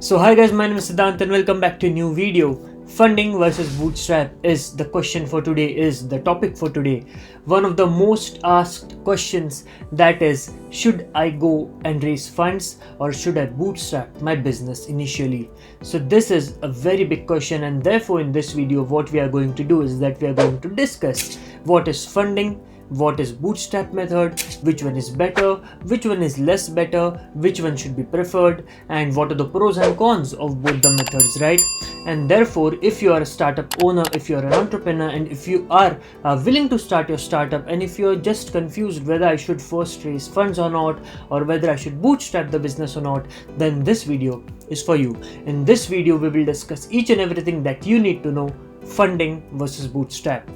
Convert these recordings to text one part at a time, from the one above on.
So hi guys, my name is Siddhant and welcome back to a new video. Funding versus bootstrap is the question for today, is the topic for today. One of the most asked questions, that is, should I go and raise funds or should I bootstrap my business initially? So this is a very big question, and therefore in this video what we are going to do is that we are going to discuss what is funding, what is bootstrap method, which one is better, which one is less better, which one should be preferred, and what are the pros and cons of both the methods, right? And therefore, if you are a startup owner, if you are an entrepreneur, and if you are willing to start your startup, and if you are just confused whether I should first raise funds or not, or whether I should bootstrap the business or not, then this video is for you. In this video we will discuss each and everything that you need to know: funding versus bootstrap.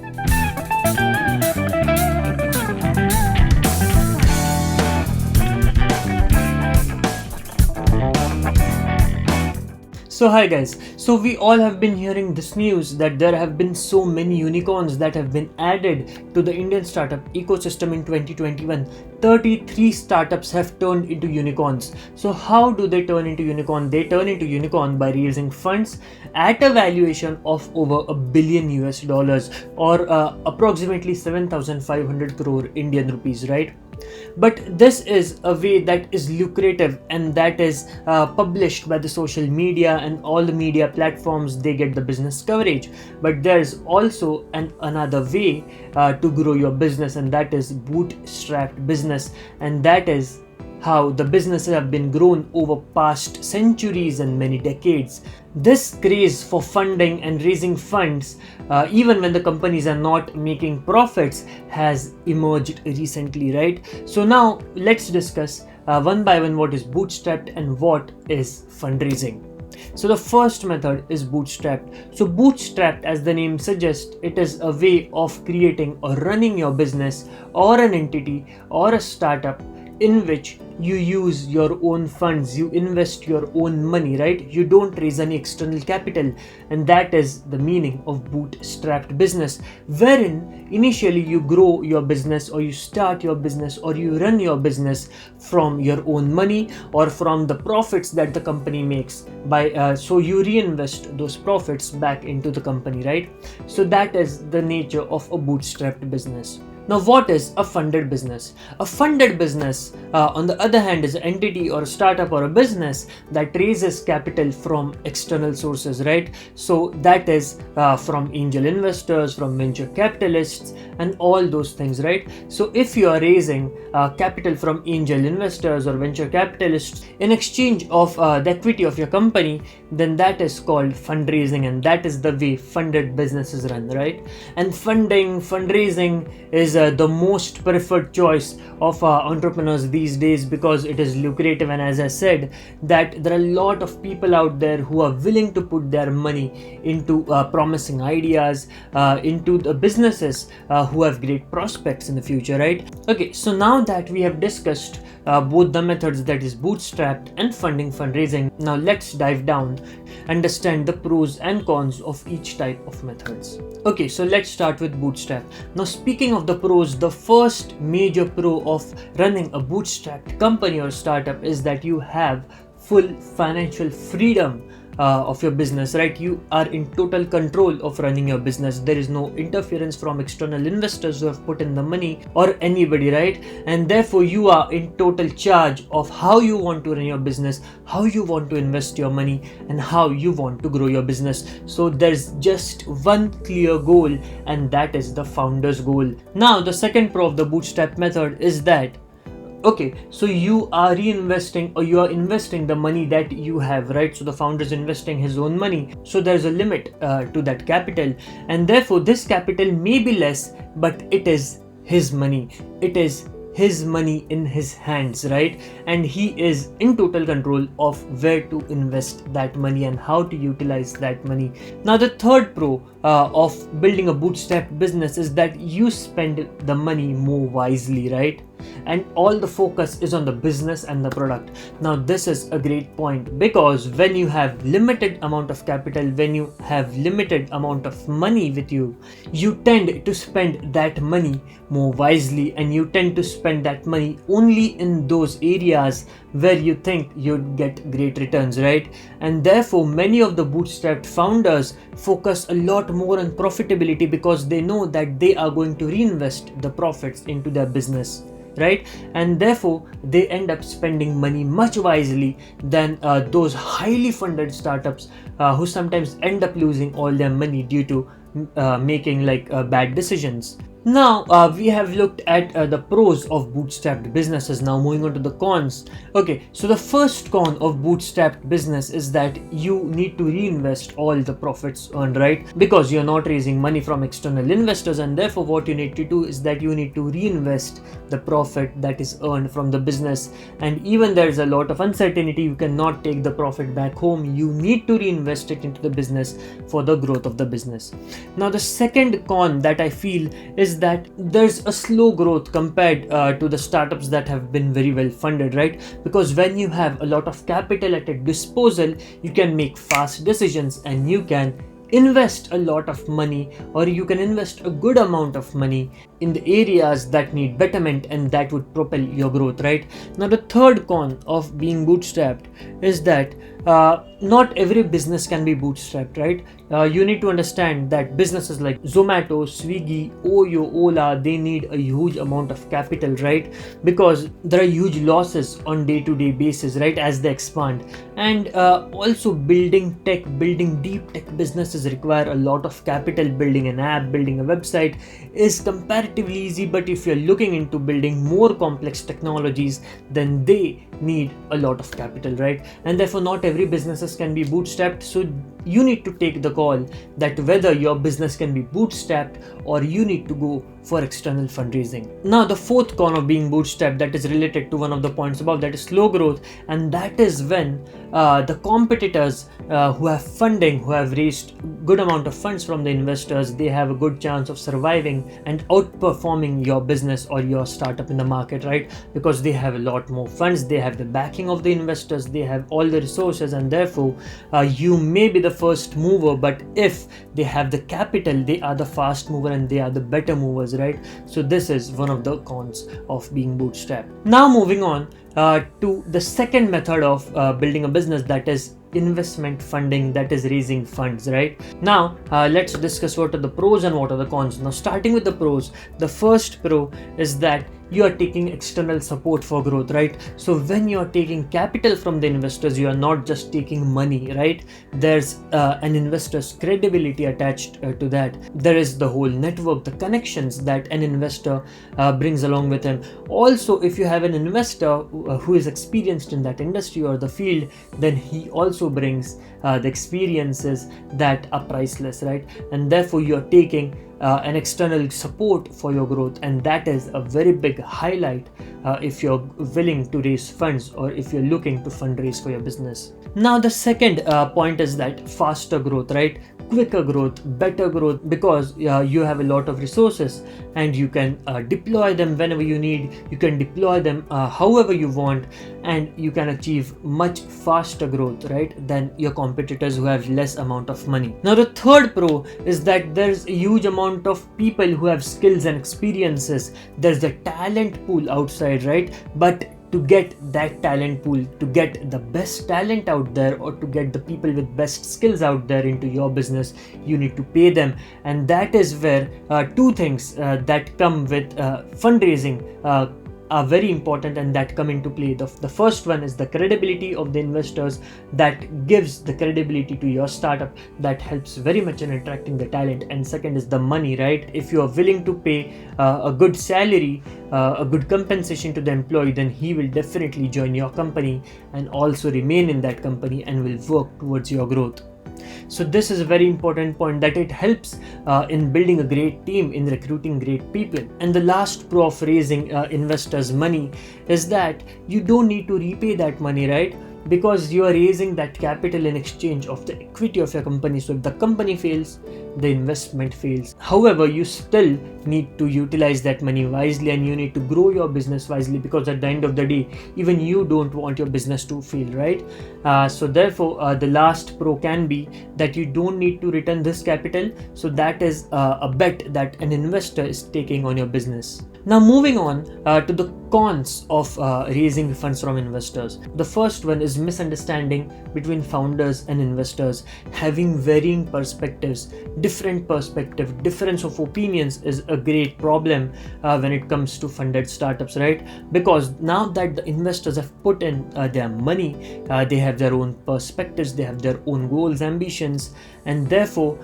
So hi guys, so we all have been hearing this news that there have been so many unicorns that have been added to the Indian startup ecosystem in 2021. 33 startups have turned into unicorns. So how do they turn into unicorn? They turn into unicorn by raising funds at a valuation of over $1 billion or approximately 7,500 crore Indian rupees, right? But this is a way that is lucrative, and that is published by the social media and all the media platforms. They get the business coverage. But there's also another way to grow your business, and that is bootstrapped business, and that is how the businesses have been grown over past centuries and many decades. This craze for funding and raising funds, even when the companies are not making profits, has emerged recently, right? So now let's discuss one by one what is bootstrapped and what is fundraising. So the first method is bootstrapped. So bootstrapped, as the name suggests, it is a way of creating or running your business or an entity or a startup in which you use your own funds, you invest your own money, right? You don't raise any external capital, and that is the meaning of bootstrapped business, wherein initially you grow your business or you start your business or you run your business from your own money or from the profits that the company makes so you reinvest those profits back into the company, right? So that is the nature of a bootstrapped business. Now, what is a funded business? A funded business, on the other hand, is an entity or a startup or a business that raises capital from external sources, right? So that is from angel investors, from venture capitalists, and all those things, right? So if you are raising capital from angel investors or venture capitalists in exchange of the equity of your company, then that is called fundraising, and that is the way funded businesses run, right? And fundraising is the most preferred choice of entrepreneurs these days because it is lucrative, and as I said, that there are a lot of people out there who are willing to put their money into promising ideas, into the businesses who have great prospects in the future, right? Okay, so now that we have discussed both the methods, that is bootstrapped and fundraising, now let's dive down, understand the pros and cons of each type of methods. Okay, so let's start with bootstrap. Now, speaking of the pros, the first major pro of running a bootstrapped company or startup is that you have full financial freedom of your business, right? You are in total control of running your business. There is no interference from external investors who have put in the money or anybody, right? And therefore you are in total charge of how you want to run your business, how you want to invest your money, and how you want to grow your business. So there's just one clear goal, and that is the founder's goal. Now, the second pro of the bootstrap method is that, okay, so you are reinvesting or you are investing the money that you have, right? So the founder is investing his own money. So there's a limit to that capital, and therefore this capital may be less, but it is his money. It is his money in his hands, right? And he is in total control of where to invest that money and how to utilize that money. Now, the third pro of building a bootstrap business is that you spend the money more wisely, right? And all the focus is on the business and the product. Now, this is a great point, because when you have limited amount of capital, when you have limited amount of money with you, you tend to spend that money more wisely, and you tend to spend that money only in those areas where you think you'd get great returns, right? And therefore, many of the bootstrapped founders focus a lot more on profitability because they know that they are going to reinvest the profits into their business, right? And therefore they end up spending money much wisely than those highly funded startups who sometimes end up losing all their money due to making bad decisions. Now we have looked at the pros of bootstrapped businesses. Now moving on to the cons. Okay, so the first con of bootstrapped business is that you need to reinvest all the profits earned, right? Because you're not raising money from external investors, and therefore what you need to do is that you need to reinvest the profit that is earned from the business. And even there's a lot of uncertainty, you cannot take the profit back home. You need to reinvest it into the business for the growth of the business. Now the second con that I feel is that there's a slow growth compared to the startups that have been very well funded, right? Because when you have a lot of capital at your disposal, you can make fast decisions and you can invest a lot of money, or you can invest a good amount of money in the areas that need betterment, and that would propel your growth, right? Now the third con of being bootstrapped is that not every business can be bootstrapped, right? You need to understand that businesses like Zomato, Swiggy, Oyo, Ola, they need a huge amount of capital, right? Because there are huge losses on day-to-day basis, right, as they expand. And also building deep tech businesses require a lot of capital. Building an app, building a website is comparatively easy, but if you're looking into building more complex technologies, then they need a lot of capital, right? And therefore not every businesses can be bootstrapped. So you need to take the call that whether your business can be bootstrapped or you need to go for external fundraising. Now the fourth con of being bootstrapped, that is related to one of the points above, that is slow growth. And that is when the competitors who have funding, who have raised good amount of funds from the investors, they have a good chance of surviving and outperforming your business or your startup in the market, right? Because they have a lot more funds, they have the backing of the investors, they have all the resources, and therefore you may be the first mover, but if they have the capital, they are the fast mover and they are the better movers, right? So this is one of the cons of being bootstrapped. Now moving on to the second method of building a business, that is investment funding, that is raising funds, right? Now let's discuss what are the pros and what are the cons. Now starting with the pros, the first pro is that you are taking external support for growth, right? So when you are taking capital from the investors, you are not just taking money, right? There's an investor's credibility attached to that. There is the whole network, the connections that an investor brings along with him. Also, if you have an investor who is experienced in that industry or the field, then he also brings the experiences that are priceless, right? And therefore you are taking an external support for your growth, and that is a very big highlight if you're willing to raise funds or if you're looking to fundraise for your business. Now the second point is that faster growth, right? Quicker growth, better growth, because you have a lot of resources and you can deploy them whenever you need, you can deploy them however you want, and you can achieve much faster growth, right, than your competitors who have less amount of money. Now the third pro is that there's a huge amount of people who have skills and experiences. There's a talent pool outside, right? But to get that talent pool, to get the best talent out there, or to get the people with best skills out there into your business, you need to pay them. And that is where two things that come with fundraising are very important and that come into play. The first one is the credibility of the investors, that gives the credibility to your startup, that helps very much in attracting the talent. And second is the money, right? If you are willing to pay a good salary, a good compensation to the employee, then he will definitely join your company and also remain in that company and will work towards your growth. So this is a very important point, that it helps in building a great team, in recruiting great people. And the last pro of raising investors' money is that you don't need to repay that money, right? Because you are raising that capital in exchange of the equity of your company. So if the company fails, the investment fails. However, you still need to utilize that money wisely and you need to grow your business wisely, because at the end of the day, even you don't want your business to fail, right? So therefore, the last pro can be that you don't need to return this capital. So that is a bet that an investor is taking on your business. Now moving on to the cons of raising funds from investors. The first one is misunderstanding between founders and investors. Having varying perspectives, difference of opinions is a great problem when it comes to funded startups, right? Because now that the investors have put in their money, they have their own perspectives, they have their own goals, ambitions, and therefore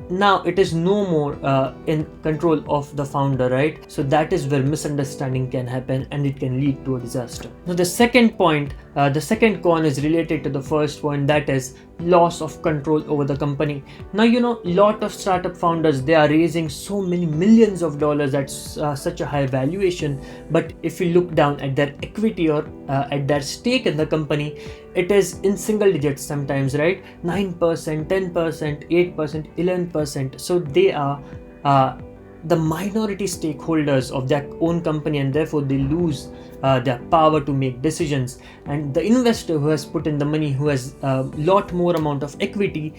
now it is no more in control of the founder, right? So that is where misunderstanding can happen and it can lead to a disaster. Now the second point, the second con is related to the first one, that is loss of control over the company. Now lot of startup founders, they are raising so many millions of dollars at such a high valuation, but if you look down at their equity or at their stake in the company, it is in single digits sometimes, right? 9%, 10%, 8%, 11%. So they are the minority stakeholders of their own company, and therefore they lose their power to make decisions. And the investor who has put in the money, who has a lot more amount of equity,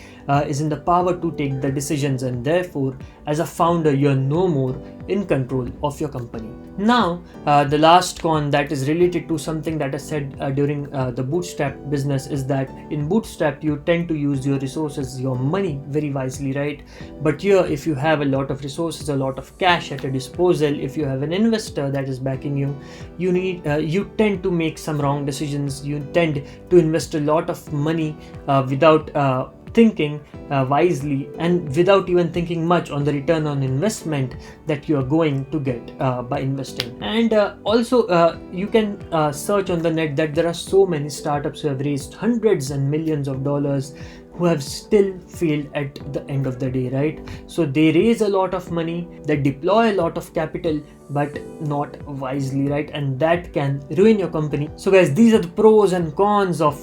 is in the power to take the decisions, and therefore as a founder you're no more in control of your company. Now the last con that is related to something that I said during the bootstrap business is that in bootstrap you tend to use your resources, your money very wisely, right? But here, if you have a lot of resources, a lot of cash at your disposal, if you have an investor that is backing you, you tend to make some wrong decisions. You tend to invest a lot of money without thinking wisely, and without even thinking much on the return on investment that you are going to get by investing. And also you can search on the net that there are so many startups who have raised hundreds and millions of dollars who have still failed at the end of the day, right? So they raise a lot of money, they deploy a lot of capital, but not wisely, right? And that can ruin your company. So guys, these are the pros and cons of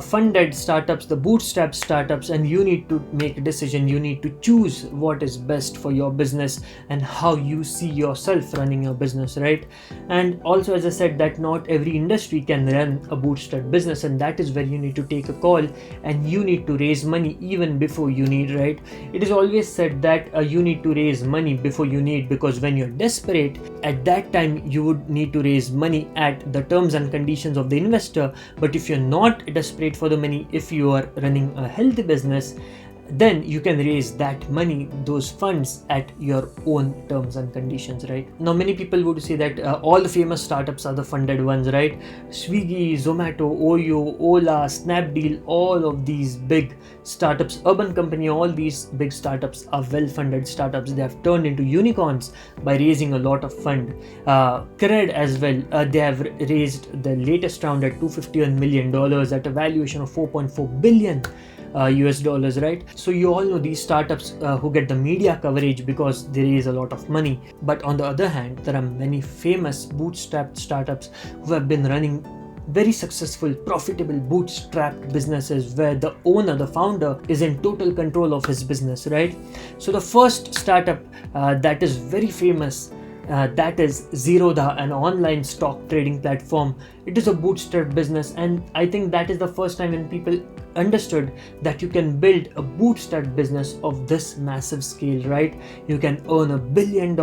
funded startups, the bootstrap startups, and you need to make a decision. You need to choose what is best for your business and how you see yourself running your business, right? And also, as I said, that not every industry can run a bootstrap business, and that is where you need to take a call and you need to raise money even before you need, right? It is always said that you need to raise money before you need, because when you're desperate, at that time you would need to raise money at the terms and conditions of the investor. But if you're not desperate for the money, if you are running a healthy business, then you can raise that money, those funds, at your own terms and conditions, right? Now many people would say that all the famous startups are the funded ones, right? Swiggy, Zomato, Oyo, Ola, Snapdeal, all of these big startups, Urban Company, all these big startups are well-funded startups. They have turned into unicorns by raising a lot of fund. Cred as well, they have raised the latest round at $251 million at a valuation of 4.4 billion US dollars, right? So you all know these startups who get the media coverage because they raise a lot of money. But on the other hand, there are many famous bootstrapped startups who have been running very successful, profitable bootstrapped businesses where the owner, the founder, is in total control of his business, right? So the first startup that is very famous, that is Zerodha, an online stock trading platform. It is a bootstrap business, and I think that is the first time when people understood that you can build a bootstrap business of this massive scale, right? You can earn $1 billion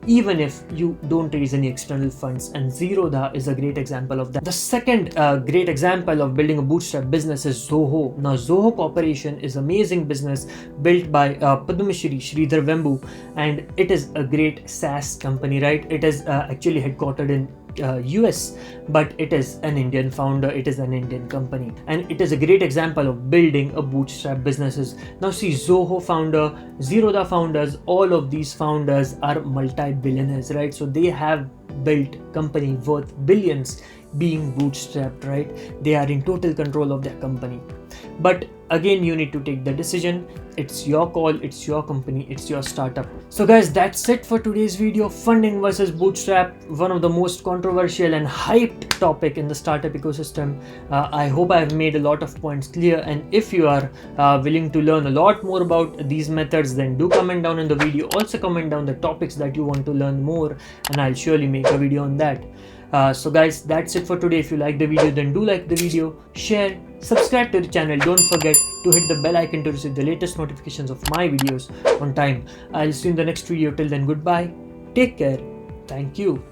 even if you don't raise any external funds, and Zerodha is a great example of that. The second great example of building a bootstrap business is Zoho. Now Zoho Corporation is amazing business built by Padma Shri Sridhar Vembu, and it is a great SaaS company, right? It is actually headquartered in US, but it is an Indian founder, it is an Indian company, and it is a great example of building a bootstrap businesses. Now see, Zoho founder, Zerodha founders, all of these founders are multi-billionaires, right? So they have built company worth billions being bootstrapped, right? They are in total control of their company. But again, you need to take the decision. It's your call, it's your company, it's your startup. So guys, that's it for today's video. Funding versus bootstrap, one of the most controversial and hyped topic in the startup ecosystem. I hope I have made a lot of points clear, and if you are willing to learn a lot more about these methods, then do comment down in the video. Also comment down the topics that you want to learn more, and I'll surely make a video on that. So guys, that's it for today. If you like the video, then do like the video, share, subscribe to the channel. Don't forget to hit the bell icon to receive the latest notifications of my videos on time. I'll see you in the next video. Till then, goodbye, take care, Thank you.